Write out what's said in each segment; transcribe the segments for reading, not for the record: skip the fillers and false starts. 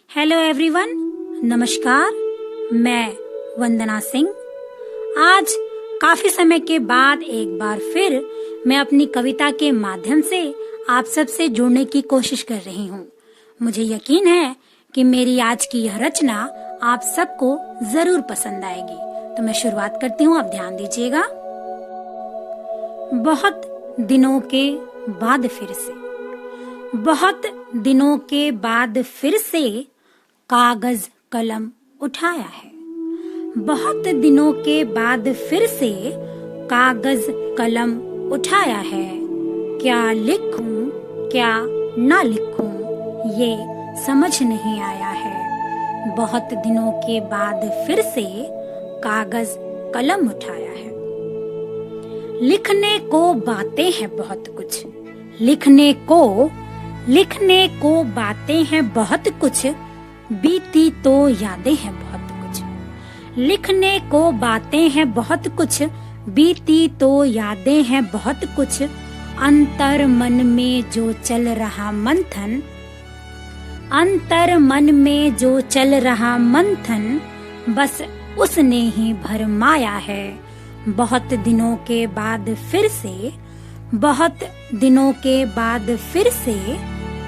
Hello everyone, नमस्कार। मैं वंदना सिंह। आज काफी समय के बाद एक बार फिर मैं अपनी कविता के माध्यम से आप सबसे जुड़ने की कोशिश कर रही हूँ। मुझे यकीन है कि मेरी आज की यह रचना आप सबको जरूर पसंद आएगी। तो मैं शुरुआत करती हूँ, आप ध्यान दीजिएगा। बहुत दिनों के बाद फिर से, बहुत दिनों के बाद फिर से कागज कलम उठाया है। बहुत दिनों के बाद फिर से कागज कलम उठाया है। क्या लिखूं क्या ना लिखूं ये समझ नहीं आया है। बहुत दिनों के बाद फिर से कागज कलम उठाया है। लिखने को बातें हैं बहुत कुछ, लिखने को बातें हैं बहुत कुछ, बीती तो यादें हैं बहुत कुछ। लिखने को बातें हैं बहुत कुछ, बीती तो यादें हैं बहुत कुछ। अंतर मन में जो चल रहा मंथन, अंतर मन में जो चल रहा मंथन, बस उसने ही भरमाया है। बहुत दिनों के बाद फिर से, बहुत दिनों के बाद फिर से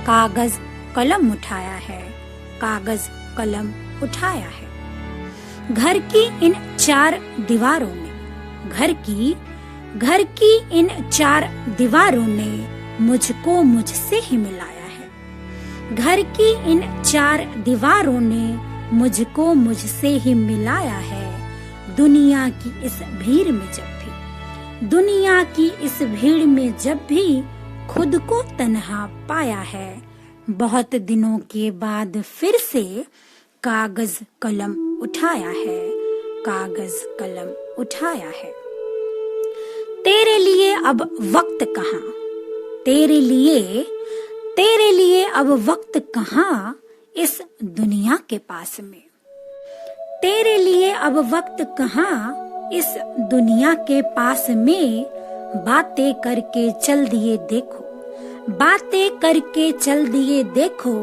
कागज कलम उठाया है। कागज कलम उठाया है। घर की इन चार दीवारों ने, घर की इन चार दीवारों ने मुझको मुझसे ही मिलाया है। घर की इन चार दीवारों ने मुझको मुझसे ही मिलाया है। दुनिया की इस भीड़ में जब भी, दुनिया की इस भीड़ में जब भी खुद को तन्हा पाया है। बहुत दिनों के बाद फिर से कागज कलम उठाया है। कागज कलम उठाया है। तेरे लिए अब वक्त कहाँ, तेरे लिए अब वक्त कहाँ इस दुनिया के पास में। तेरे लिए अब वक्त कहाँ इस दुनिया के पास में। बातें करके चल दिए देखो, बातें करके चल दिए देखो।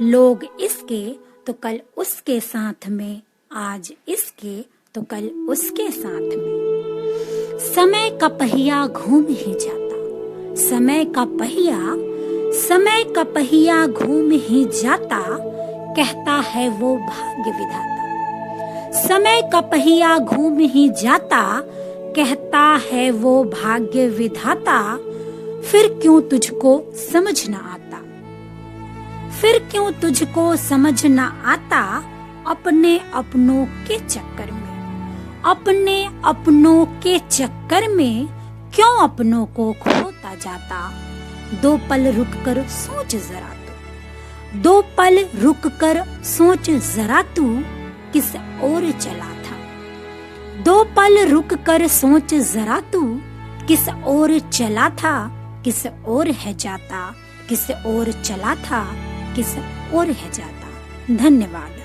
लोग इसके तो कल उसके साथ में, आज इसके तो कल उसके साथ में। समय का पहिया घूम ही जाता, समय का पहिया घूम ही जाता। कहता है वो भाग्य विधाता, समय का पहिया घूम ही जाता। कहता है वो भाग्य विधाता। फिर क्यों तुझको समझ न आता, फिर क्यों तुझको समझ न आता। अपने अपनों के चक्कर में, अपने अपनों के चक्कर में क्यों अपनों को खोता जाता। दो पल रुक कर सोच जरा तू, दो पल रुक कर सोच जरा तू किस ओर चला था। दो पल रुक कर सोच जरा तू किस ओर चला था। किस ओर है जाता, किस ओर चला था, किस ओर है जाता। धन्यवाद।